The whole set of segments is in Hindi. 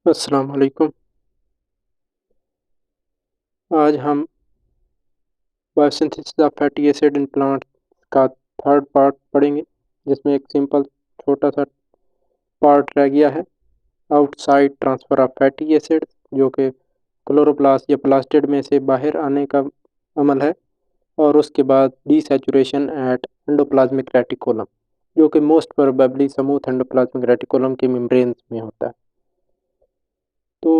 अस्सलाम वालेकुम। आज हम biosynthesis of fatty acid in plant का थर्ड पार्ट पढ़ेंगे, जिसमें एक सिंपल छोटा सा पार्ट रह गया है। Outside transfer of fatty acid, जो कि क्लोरोप्लास्ट या प्लास्टिड में से बाहर आने का अमल है। और उसके बाद डीसैचुरेशन एट एंडोप्लाज्मिक रेटिकुलम, जो कि most probably smooth endoplasmic reticulum के मेम्ब्रेन में होता है। तो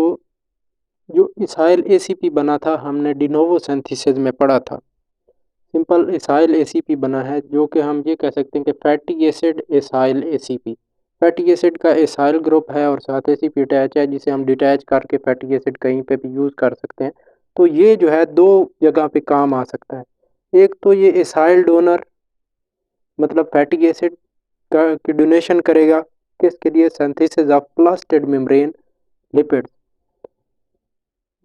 जो इसाइल एसीपी बना था, हमने डिनोवो सिंथेसिस में पढ़ा था। सिंपल इसाइल एसीपी बना है, जो कि हम ये कह सकते हैं कि fatty acid acyl ACP. Fatty acid का इसाइल ग्रुप है और साथ एसीपी अटैच है, जिसे हम डिटैच करके फैटी एसिड कहीं पे भी यूज़ कर सकते हैं। तो ये जो है दो जगह पे काम आ सकता है। एक तो ये इसाइल डोनर, मतलब फैटी एसिड का की डोनेशन करेगा, किसके लिए? Synthesis of plastid membrane lipid.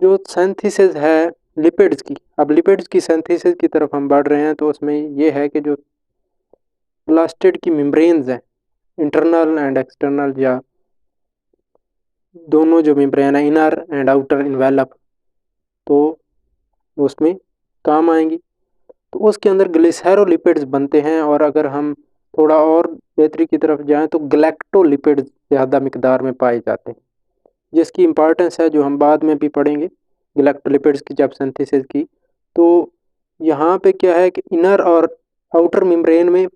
जो सिंथेसिस है लिपिड्स की, अब लिपिड्स की सिंथेसिस की तरफ हम बढ़ रहे हैं, तो उसमें ये है कि जो प्लास्टिड की मेम्ब्रेन्स हैं, इंटरनल एंड एक्सटर्नल, या दोनों जो मेम्ब्रेन है, इनर एंड आउटर इन्वेलप, तो उसमें काम आएंगी। तो उसके अंदर ग्लिसरेरोलिपिड्स बनते हैं, और अगर हम थोड़ा और बेहतरी की तरफ जाएं तो गैलेक्टोलिपिड्स ज़्यादा मिकदार में पाए जाते हैं, जिसकी इम्पॉर्टेंस है जो हम बाद में भी पढ़ेंगे गैलेक्टोलिपिड्स की जब सिंथेसिस की। तो यहाँ पे क्या है कि इनर और आउटर मेम्ब्रेन में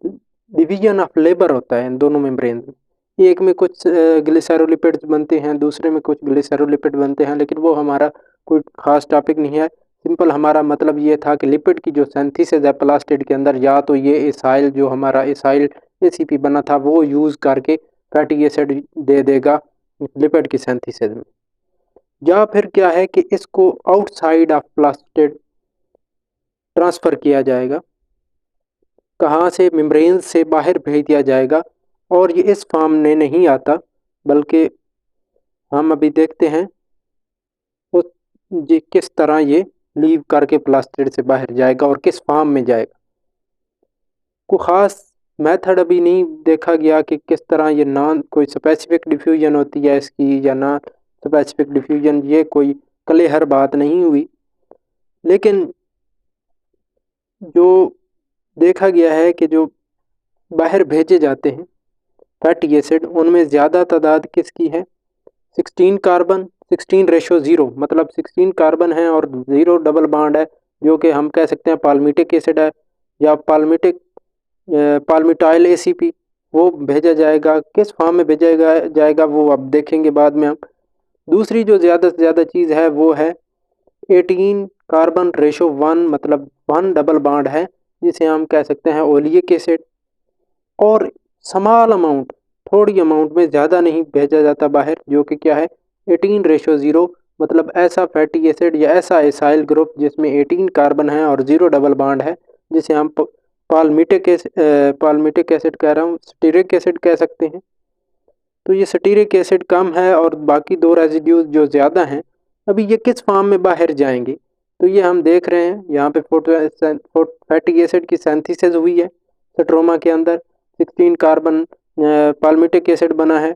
डिवीजन ऑफ लेबर होता है इन दोनों मेम्ब्रेन में। एक में कुछ ग्लिसरोलिपिड्स बनते हैं, दूसरे में कुछ ग्लिसरोलिपिड बनते हैं, लेकिन वो हमारा कोई खास टॉपिक नहीं है। सिंपल हमारा मतलब ये था कि लिपिड की जो सिंथेसिस है प्लास्टिड के अंदर, या तो ये इसाइल जो हमारा इसाइल एसीपी बना था वो यूज़ करके फैटी एसिड दे देगा लिपिड की सिंथेसिस में, या फिर क्या है कि इसको आउटसाइड ऑफ प्लास्टिड ट्रांसफ़र किया जाएगा, कहाँ से? मेम्ब्रेन से बाहर भेज दिया जाएगा। और ये इस फॉर्म में नहीं आता, बल्कि हम अभी देखते हैं वो जी किस तरह ये लीव करके प्लास्टिड से बाहर जाएगा और किस फॉर्म में जाएगा। कोई ख़ास मेथड अभी नहीं देखा गया कि किस तरह ये नॉन कोई स्पेसिफिक डिफ्यूजन होती है इसकी या ना स्पेसिफिक डिफ्यूजन, ये कोई क्लियर बात नहीं हुई। लेकिन जो देखा गया है कि जो बाहर भेजे जाते हैं फैटी एसिड, उनमें ज़्यादा तादाद किसकी है? 16 कार्बन, 16:0, मतलब 16 कार्बन है और 0 डबल बॉन्ड है, जो कि हम कह सकते हैं पाल्मिटिक एसिड है, या पाल्मिटाइल एसीपी। वो भेजा जाएगा, किस फॉर्म में भेजा जाएगा वो अब देखेंगे बाद में हम। दूसरी जो ज़्यादा से ज़्यादा चीज़ है वो है 18 कार्बन रेशो 1, मतलब 1 डबल बॉन्ड है, जिसे हम कह सकते हैं ओलिक एसिड। और स्मॉल अमाउंट, थोड़ी अमाउंट में, ज़्यादा नहीं भेजा जाता बाहर, जो कि क्या है 18:0, मतलब ऐसा फैटी एसिड या ऐसा एसाइल ग्रुप जिसमें 18 कार्बन है और 0 डबल बॉन्ड है, जिसे हम पाल्मिटिक एसिड कह रहा हूँ, स्टीरिक एसिड कह सकते हैं। तो ये स्टीरिक एसिड कम है और बाकी दो रेजिड्यूज जो ज़्यादा हैं, अभी ये किस फॉर्म में बाहर जाएंगे? तो ये हम देख रहे हैं यहाँ पे फैटी एसिड की सिंथेसिस हुई है स्ट्रोमा के अंदर। 16 कार्बन पाल्मिटिक एसिड बना है,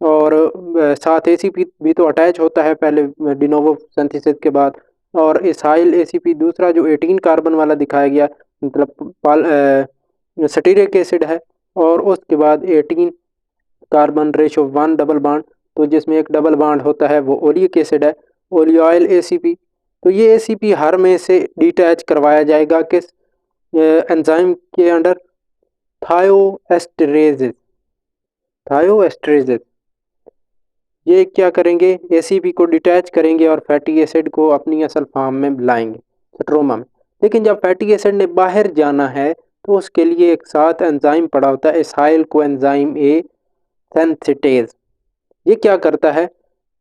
और साथ एसीपी भी तो अटैच होता है पहले डिनोवो सिंथेसिस के बाद। और इसाइल एसीपी दूसरा जो 18 कार्बन वाला दिखाया गया, मतलब स्टीरिक एसिड है। और उसके बाद 18 कार्बन रेशो 1 डबल बॉन्ड, तो जिसमें एक डबल बॉन्ड होता है वो ओलिक एसिड है, ओलियल एसीपी। तो ये एसीपी हर में से डिटैच करवाया जाएगा किस एंजाइम के अंडर? थायोएस्टरेजेस। थायोएस्टरेजेस ये क्या करेंगे? एसीपी को डिटैच करेंगे और फैटी एसिड को अपनी असल फॉर्म में लाएंगे स्ट्रोमा में। लेकिन जब फैटी एसिड ने बाहर जाना है, तो उसके लिए एक साथ एंजाइम पड़ा होता है, इसाइल को एंजाइम ए सेंथिटेज। ये क्या करता है?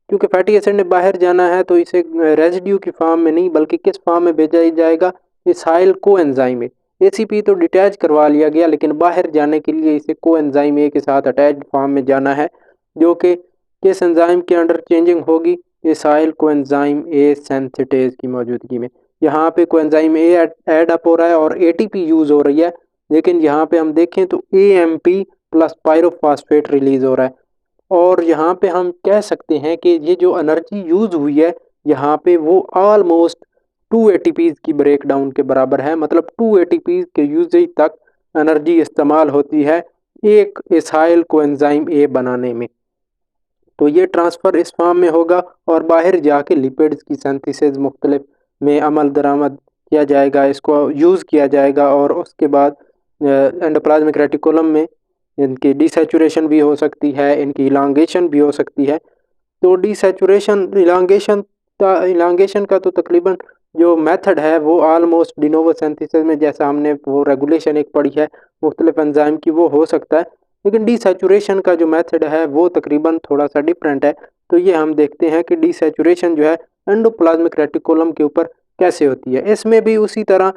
क्योंकि फैटी एसिड ने बाहर जाना है, तो इसे रेजिड्यू की फॉर्म में नहीं बल्कि किस फॉर्म में भेजा जाएगा? इसाइल को एंजाइम में। एसीपी तो डिटैच करवा लिया गया, लेकिन बाहर जाने के लिए इसे को एंजाइम ए के साथ अटैच्ड फॉर्म में जाना है, जो कि किस एंजाइम के अंडर चेंजिंग होगी? इसाइल को एंजाइम ए सेंथिटेज की मौजूदगी में। यहाँ पे को एंजाइम ए ऐड अप हो रहा है और एटीपी यूज़ हो रही है, लेकिन यहाँ पे हम देखें तो एएमपी प्लस पायरोफॉस्फेट रिलीज हो रहा है। और यहाँ पे हम कह सकते हैं कि ये जो एनर्जी यूज़ हुई है यहाँ पे वो ऑलमोस्ट 2 एटीपीज़ की ब्रेकडाउन के बराबर है। मतलब 2 एटीपीज़ के यूसेज तक एनर्जी इस्तेमाल होती है एक एसाइल कोएंजाइम ए बनाने में। तो ये ट्रांसफ़र इस फॉर्म में होगा और बाहर जाके लिपिड्स की सिंथेसिस मुख्तलिफ में अमल दरामद किया जाएगा, इसको यूज़ किया जाएगा और उसके बाद एंडोप्लाज्मिक रेटिकुलम में इनकी डिसैचुरेशन भी हो सकती है, इनकी इलांगेशन भी हो सकती है। तो डिसैचुरेशन इलांगेशन का तो तकरीबन जो मेथड है वो ऑलमोस्ट डिनोवो सिंथेसिस में जैसा हमने वो रेगुलेशन एक पढ़ी है मुख्तलिफ एंजाइम की वो हो सकता है, लेकिन डिसैचुरेशन का जो मेथड है वो तकरीबन थोड़ा सा डिफरेंट है। तो ये हम देखते हैं कि डिसैचुरेशन जो है एंडोप्लाज्मिक रेटिकुलम के ऊपर कैसे होती है। इसमें भी उसी तरह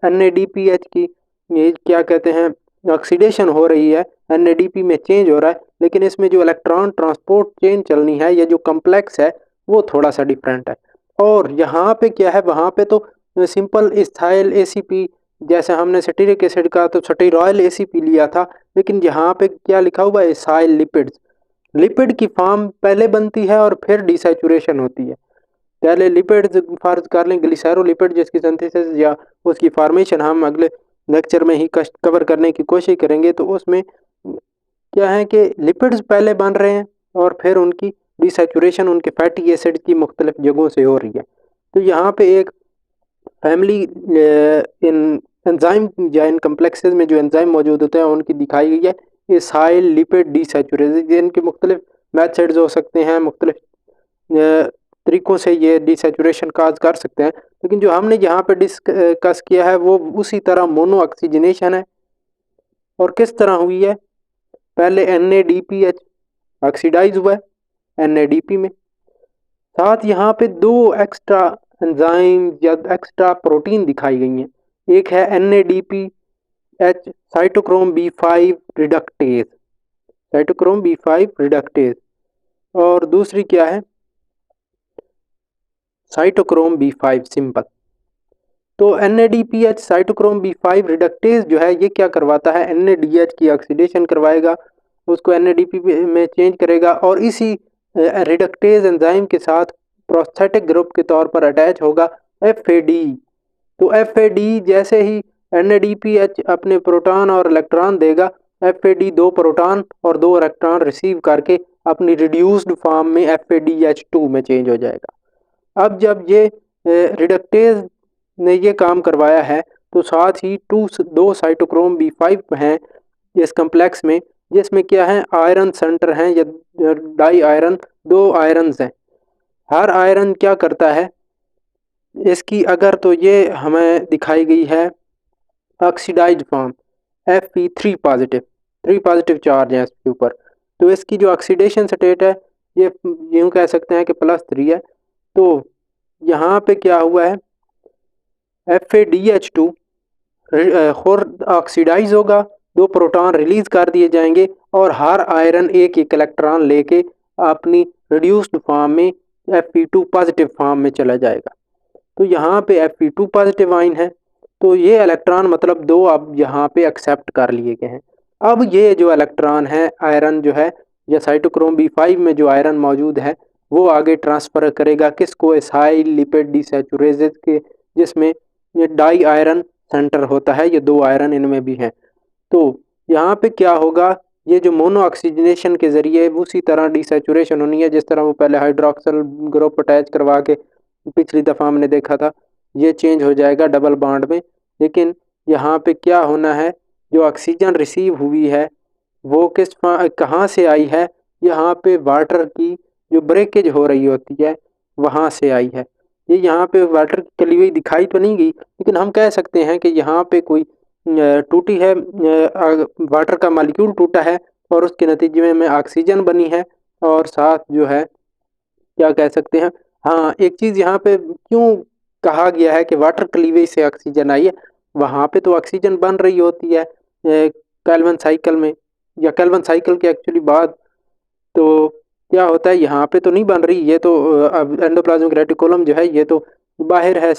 NADPH की ये क्या कहते हैं ऑक्सीडेशन हो रही है, NADP में चेंज हो रहा है, लेकिन इसमें जो इलेक्ट्रॉन ट्रांसपोर्ट चेन चलनी है या जो कम्प्लेक्स है वो थोड़ा सा डिफरेंट है। और यहाँ पे क्या है, वहाँ पे तो सिंपल इथाइल ACP जैसे हमने सेटेरिक एसिड का तो सेटेरॉयल ACP लिया था, लेकिन यहाँ पे क्या लिखा हुआ है इथाइल लिपिड्स। लिपिड की फॉर्म पहले बनती है और फिर डिसैचुरेशन होती है। पहले लिपिड्स फर्ज कर लें ग्लिसरोलिपिड जिसकी सिंथेसिस या उसकी फॉर्मेशन हम अगले लेक्चर में ही कवर करने की कोशिश करेंगे। तो उसमें क्या है कि लिपिड्स पहले बन रहे हैं और फिर उनकी डिसैचुरेशन उनके फैटी एसिड की मुख्तलिफ जगहों से हो रही है। तो यहाँ पे एक फैमिली इन एंजाइम या इन कम्प्लेक्सेस में जो एंजाइम मौजूद होते हैं उनकी दिखाई गई है इथाइल लिपिड डिसैचुरेशन। इनके मुख्तलिफ मेथड्स हो सकते हैं, मुख्तलिफ तरीक़ों से ये डिसैचुरेशन काज कर सकते हैं, लेकिन जो हमने यहाँ पे डिस्कस किया है वो उसी तरह मोनो ऑक्सीजनेशन है। और किस तरह हुई है, पहले NADPH ऑक्सीडाइज हुआ है NADP में, साथ यहाँ पे दो एक्स्ट्रा एंजाइम या एक्स्ट्रा प्रोटीन दिखाई गई हैं। एक है NADPH cytochrome B5 reductase, cytochrome B5 reductase, और दूसरी क्या है साइटोक्रोम B5 सिंपल। तो NADPH साइटोक्रोम B5 रिडक्टेज जो है ये क्या करवाता है, NADH की ऑक्सीडेशन करवाएगा, उसको NADP में चेंज करेगा और इसी रिडक्टेज एंजाइम के साथ प्रोस्थेटिक ग्रुप के तौर पर अटैच होगा FAD। तो FAD जैसे ही NADPH अपने प्रोटॉन और इलेक्ट्रॉन देगा, FAD 2 प्रोटॉन और 2 इलेक्ट्रॉन रिसीव करके अपनी रिड्यूस्ड फॉर्म में FADH2 में चेंज हो जाएगा। अब जब ये रिडक्टेज ने ये काम करवाया है तो साथ ही दो साइटोक्रोम B5 हैं इस कम्प्लेक्स में, जिसमें क्या है आयरन सेंटर हैं या डाई आयरन, 2 आयरन्स हैं। हर आयरन क्या करता है इसकी, अगर तो ये हमें दिखाई गई है oxidized form Fe3 positive, 3 positive charge है इसके ऊपर, तो इसकी जो ऑक्सीडेशन स्टेट है ये यूँ कह सकते हैं कि +3 है। तो यहाँ पे क्या हुआ है FADH2 खुद ऑक्सीडाइज होगा, 2 प्रोटॉन रिलीज कर दिए जाएंगे और हर आयरन एक एक इलेक्ट्रॉन लेके अपनी रिड्यूस्ड फॉर्म में Fe2 पॉजिटिव फॉर्म में चला जाएगा। तो यहाँ पे Fe2 पॉजिटिव आयन है, तो ये इलेक्ट्रॉन मतलब 2 अब यहाँ पे एक्सेप्ट कर लिए गए हैं। अब ये जो इलेक्ट्रॉन है आयरन जो है या साइटोक्रोम B5 में जो आयरन मौजूद है वो आगे ट्रांसफ़र करेगा किसको, इथाइल लिपिड डिसैचुरेटेड के, जिसमें ये डाई आयरन सेंटर होता है, ये 2 आयरन इनमें भी हैं। तो यहाँ पे क्या होगा, ये जो मोनो ऑक्सीजनेशन के ज़रिए उसी तरह डिसैचुरेशन होनी है जिस तरह वो पहले हाइड्रोक्सिल ग्रुप अटैच करवा के पिछली दफ़ा हमने देखा था, ये चेंज हो जाएगा डबल बॉन्ड में। लेकिन यहाँ पे क्या होना है, जो ऑक्सीजन रिसीव हुई है वो कहाँ से आई है, यहाँ पे वाटर की जो ब्रेकेज हो रही होती है वहाँ से आई है। ये यहाँ पे वाटर की कली हुई दिखाई तो नहीं गई, लेकिन हम कह सकते हैं कि यहाँ पे कोई टूटी है, वाटर का मॉलिक्यूल टूटा है और उसके नतीजे में ऑक्सीजन बनी है। और साथ जो है क्या कह सकते हैं, हाँ एक चीज़ यहाँ पे क्यों कहा गया है कि वाटर क्लीवेज से ऑक्सीजन आई है, वहाँ पे तो ऑक्सीजन बन रही होती है कैल्विन साइकिल में या कैल्विन साइकिल के एक्चुअली बाद। तो क्या होता है यहाँ पे तो नहीं बन रही, ये तो अब एंडोप्लाज्मिक रेटिकुलम जो है ये तो बाहर है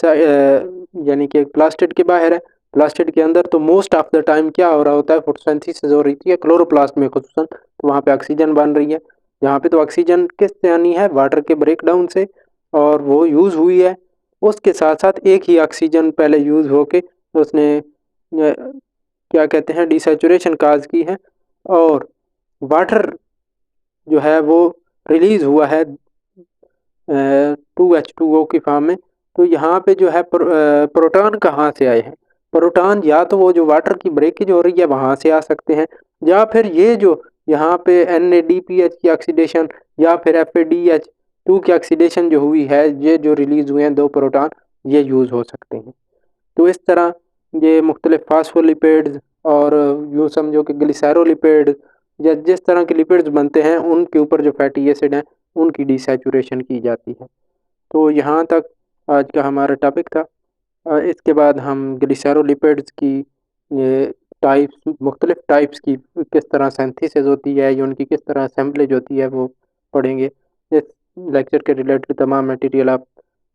यानी कि प्लास्टिड के बाहर है, प्लास्टिड के अंदर, तो मोस्ट ऑफ द टाइम क्या हो रहा होता है, फोटोसिंथेसिस हो रही है क्लोरोप्लास्ट में खुसूसन, तो वहाँ पे ऑक्सीजन बन रही है। यहाँ पे तो ऑक्सीजन किससे आनी है, वाटर के ब्रेकडाउन से, और वो यूज़ हुई है। उसके साथ साथ एक ही ऑक्सीजन पहले यूज़ होके उसने क्या कहते हैं डिसैचुरेशन काज की है, और वाटर जो है वो रिलीज़ हुआ है 2H2O की फॉर्म में। तो यहाँ पे जो है प्रोटॉन कहाँ से आए हैं, प्रोटॉन या तो वो जो वाटर की ब्रेकेज हो रही है वहाँ से आ सकते हैं, या फिर ये जो यहाँ पे NADPH की ऑक्सीडेशन या फिर FADH2 की ऑक्सीडेशन जो हुई है, ये जो रिलीज़ हुए हैं 2 प्रोटॉन, ये यूज़ हो सकते हैं। तो इस तरह ये मुख्तलिफ फास्फोलिपिड्स और यूँ समझो कि ग्लिसैरोलिपिड या जिस तरह के लिपिड्स बनते हैं उनके ऊपर जो फैटी एसिड हैं उनकी डिसैचुरेशन की जाती है। तो यहाँ तक आज का हमारा टॉपिक था। इसके बाद हम ग्लिसैरोलिपिड्स की ये टाइप्स, मुख्तलिफ टाइप्स की किस तरह सिंथेसिस होती है या उनकी किस तरह असेंबलेज होती है वो पढ़ेंगे। इस लेक्चर के रिलेटेड तमाम मटेरियल आप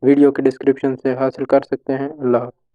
वीडियो के डिस्क्रिप्शन से हासिल कर सकते हैं। अल्लाह।